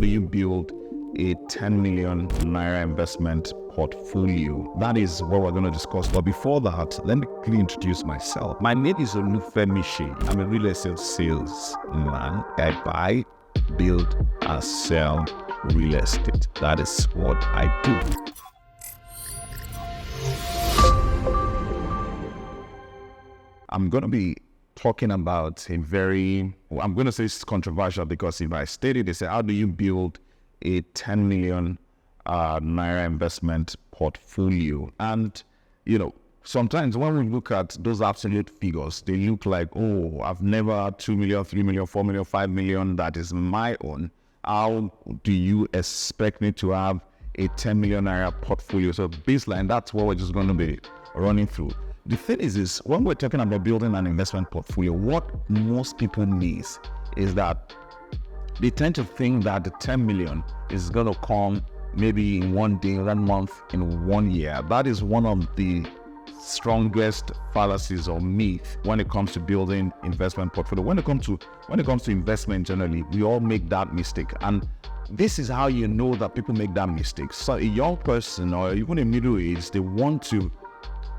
do you build a 10 million naira investment portfolio? That is what we're going to discuss. But before that, let me quickly introduce myself. My name is Olufemi Shea. I'm a real estate salesman. I buy, build, and sell real estate. That is what I do. I'm going to be talking about I'm going to say it's controversial, because if I state it, they say, how do you build a 10 million naira investment portfolio? And, sometimes when we look at those absolute figures, they look like, oh, I've never had 2 million, 3 million, 4 million, 5 million that is my own. How do you expect me to have a 10 million naira portfolio? So baseline, that's what we're just going to be running through. The thing is when we're talking about building an investment portfolio, what most people miss is that they tend to think that the 10 million is going to come maybe in one day, 1 month, in 1 year. That is one of the strongest fallacies or myth when it comes to building investment portfolio. When it comes to investment generally, we all make that mistake. And this is how you know that people make that mistake. So a young person or even a middle age, they want to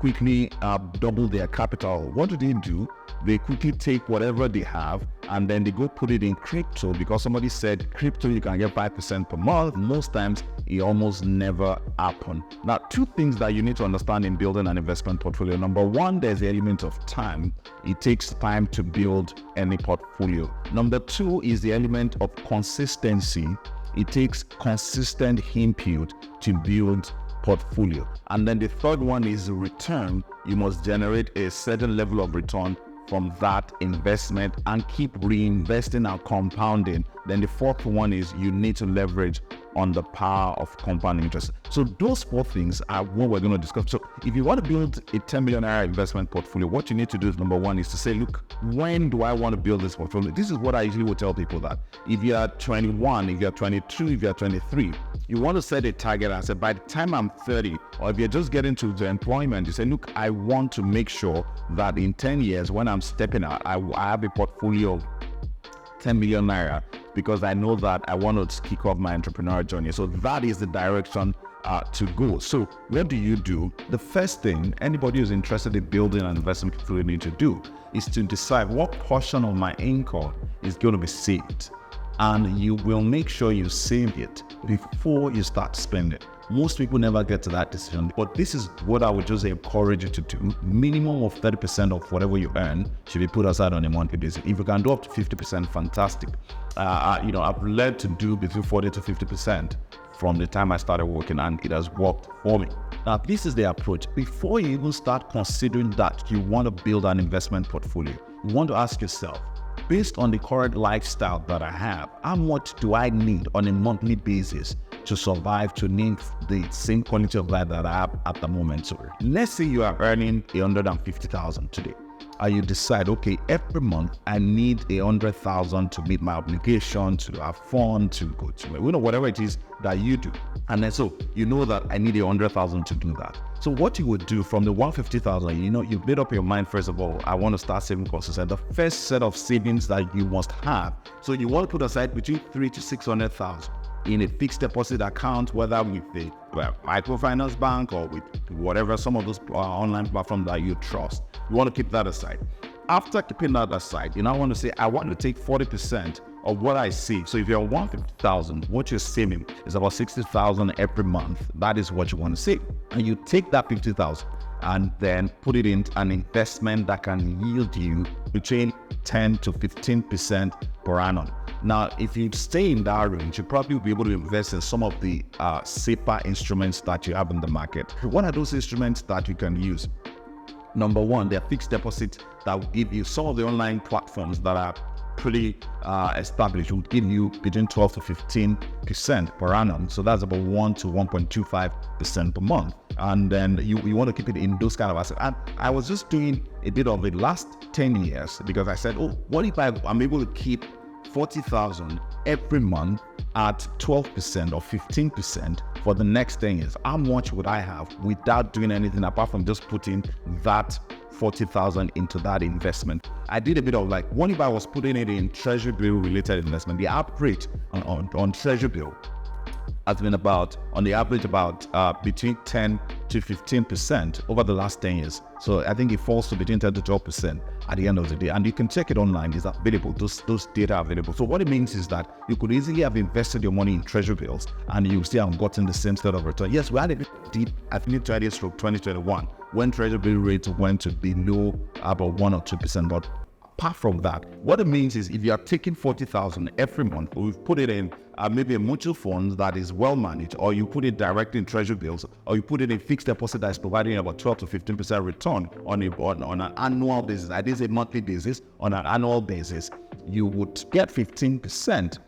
quickly double their capital. What do? They quickly take whatever they have and then they go put it in crypto, because somebody said crypto you can get 5% per month. Most times it almost never happens. Now, two things that you need to understand in building an investment portfolio. Number one, there's the element of time. It takes time to build any portfolio. Number two is the element of consistency. It takes consistent input to build portfolio. And then the third one is return. You must generate a certain level of return from that investment and keep reinvesting and compounding. Then the fourth one is you need to leverage on the power of compound interest. So those four things are what we're going to discuss. So if you want to build a 10 million naira investment portfolio, what you need to do is, number one, is to say, look, when do I want to build this portfolio? This is what I usually would tell people, that if you are 21, if you're 22, if you're 23, you want to set a target and say, by the time I'm 30, or if you're just getting to the employment, you say, look, I want to make sure that in 10 years, when I'm stepping out, I have a portfolio of 10 million naira, because I know that I want to kick off my entrepreneurial journey. So that is the direction to go. So what do you do? The first thing anybody who's interested in building an investment portfolio need to do is to decide what portion of my income is going to be saved. And you will make sure you save it before you start spending. Most people never get to that decision, but this is what I would just encourage you to do. Minimum of 30% of whatever you earn should be put aside on a monthly basis. If you can do up to 50%, fantastic. I've learned to do between 40 to 50% from the time I started working, and it has worked for me. Now, this is the approach. Before you even start considering that you want to build an investment portfolio, you want to ask yourself, based on the current lifestyle that I have, how much do I need on a monthly basis to survive, to need the same quality of life that I have at the moment? So let's say you are earning 150,000 today, and you decide, okay, every month I need 100,000 to meet my obligation, to have fun, to go to whatever it is that you do. And then so you know that I need 100,000 to do that. So what you would do from the 150,000, you've made up your mind, first of all, I want to start saving consistent. The first set of savings that you must have. So you want to put aside between 300,000 to 600,000 in a fixed deposit account, whether with the microfinance bank or with whatever, some of those online platforms that you trust. You want to keep that aside. After keeping that aside, you now want to say, I want to take 40% of what I save. So if you're 150,000, what you're saving is about 60,000 every month. That is what you want to save. And you take that 50,000 and then put it in an investment that can yield you between 10 to 15% per annum. Now, if you stay in that range, you probably will be able to invest in some of the safer instruments that you have in the market. What are those instruments that you can use? Number one, they're fixed deposits that will give you. Some of the online platforms that are pretty established will give you between 12 to 15% per annum. So that's about 1 to 1.25% per month. And then you want to keep it in those kind of assets. And I was just doing a bit of it last 10 years because I said, what if I'm able to keep 40,000 every month at 12% or 15% for the next 10 years? How much would I have without doing anything apart from just putting that 40,000 into that investment. I did a bit of like, what if I was putting it in treasury bill related investment? The average on treasury bill has been about, on the average, about between 10 to 15% over the last 10 years. So I think it falls to between 10 to 12% at the end of the day. And you can check it online, it's available, those data are available. So what it means is that you could easily have invested your money in treasury bills and you still have gotten the same set of return. Yes, we had a deep, I think 2020-2021, when treasury bill rates went to below about 1 or 2%. But apart from that, what it means is if you are taking 40,000 every month, we've put it in maybe a mutual fund that is well managed, or you put it directly in treasury bills, or you put it in fixed deposit that is providing about 12 to 15% return on an annual basis. I didn't say monthly basis, on an annual basis, you would get 15%.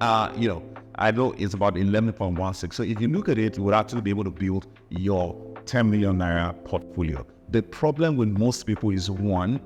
I know it's about 11.16. So if you look at it, you would actually be able to build your 10 million naira portfolio. The problem with most people is, one,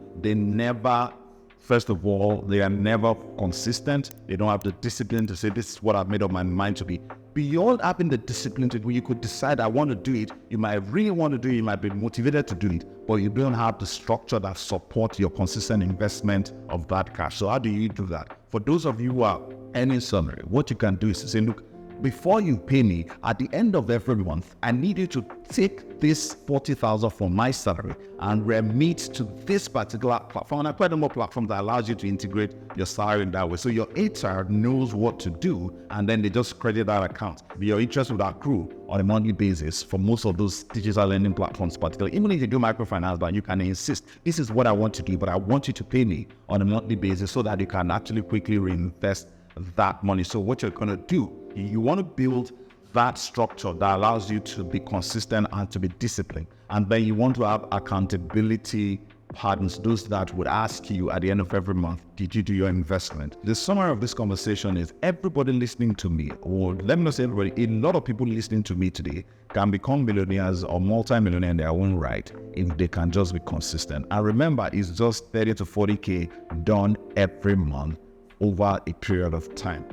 first of all, they are never consistent. They don't have the discipline to say, this is what I've made up my mind to be. Beyond having the discipline to do, you could decide, I want to do it. You might really want to do it. You might be motivated to do it, but you don't have the structure that supports your consistent investment of that cash. So how do you do that? For those of you who are earning salary, what you can do is to say, look, before you pay me, at the end of every month, I need you to take this 40,000 from my salary and remit to this particular platform. And I quite a number of platforms that allows you to integrate your salary in that way. So your HR knows what to do, and then they just credit that account. Your interest would accrue on a monthly basis for most of those digital lending platforms, particularly. Even if you do microfinance, but you can insist, this is what I want to do, but I want you to pay me on a monthly basis so that you can actually quickly reinvest that money. So what you're going to do, you want to build that structure that allows you to be consistent and to be disciplined. And then you want to have accountability partners, those that would ask you at the end of every month, did you do your investment? The summary of this conversation is everybody listening to me, or let me not say everybody, a lot of people listening to me today can become millionaires or multi-millionaires in their own right if they can just be consistent. And remember, it's just 30 to 40K done every month over a period of time.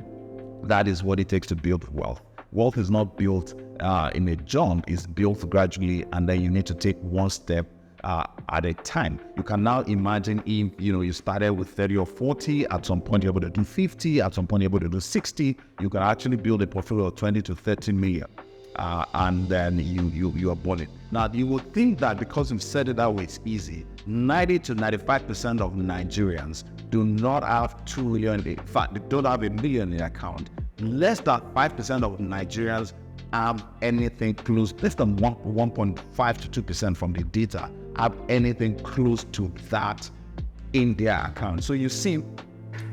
That is what it takes to build wealth. Wealth is not built in a jump, it's built gradually, and then you need to take one step at a time. You can now imagine if you started with 30 or 40, at some point you're able to do 50, at some point you're able to do 60, you can actually build a portfolio of 20 to 30 million. And then you are balling. Now you would think that because you've said it that way, it's easy. 90 to 95% of Nigerians do not have 2 million. In fact, they don't have a million in their account. Less than 5% of Nigerians have anything close, less than 1.5 to 2% from the data have anything close to that in their account. So you see,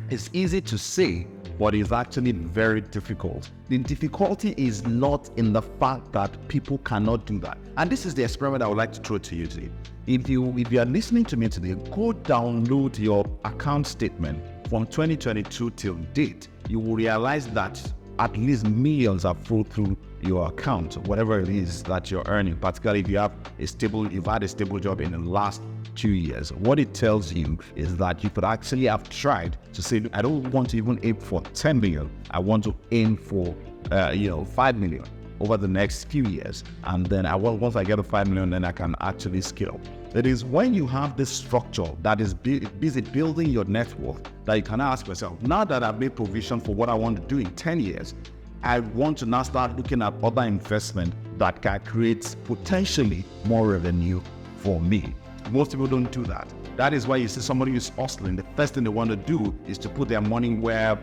it's easy to say, but it's actually very difficult. The difficulty is not in the fact that people cannot do that. And this is the experiment I would like to throw to you today. If you are listening to me today, go download your account statement from 2022 till date. You will realize that at least millions have flowed through your account, whatever it is that you're earning, particularly if you've had a stable job in the last 2 years. What it tells you is that you could actually have tried to say, I don't want to even aim for 10 million. I want to aim for 5 million over the next few years. And then once I get to 5 million, then I can actually scale. It is when you have this structure that is busy building your net worth that you can ask yourself, now that I've made provision for what I want to do in 10 years, I want to now start looking at other investment that can create potentially more revenue for me. Most people don't do that. That is why you see somebody who's hustling. The first thing they want to do is to put their money where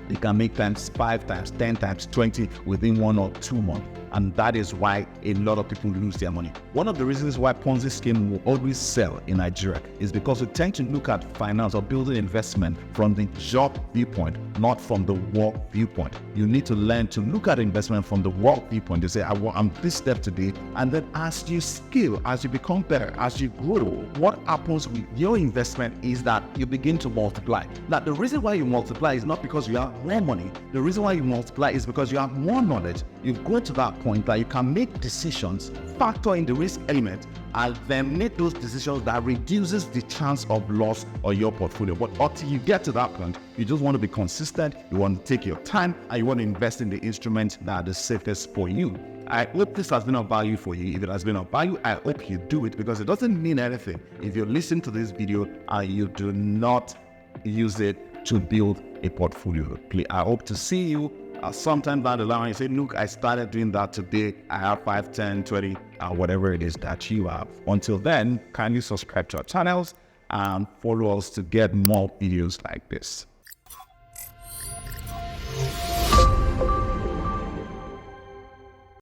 they can make times 5 times 10 times 20 within 1 or 2 months. And that is why a lot of people lose their money. One of the reasons why Ponzi scheme will always sell in Nigeria is because we tend to look at finance or building investment from the job viewpoint, not from the work viewpoint. You need to learn to look at investment from the work viewpoint. You say, I'm this step today. And then as you scale, as you become better, as you grow, what happens with your investment is that you begin to multiply. Now, the reason why you multiply is not because you have more money. The reason why you multiply is because you have more knowledge. You've grown to that point that you can make decisions, factor in the risk element, and then make those decisions that reduces the chance of loss on your portfolio. But until you get to that point, you just want to be consistent, you want to take your time, and you want to invest in the instruments that are the safest for you. I hope this has been of value for you. If it has been of value, I hope you do it, because it doesn't mean anything if you listen to this video and you do not use it to build a portfolio. I hope to see you sometime down the line. You say, look, I started doing that today. I have 5, 10, 20, whatever it is that you have. Until then, kindly subscribe to our channels and follow us to get more videos like this.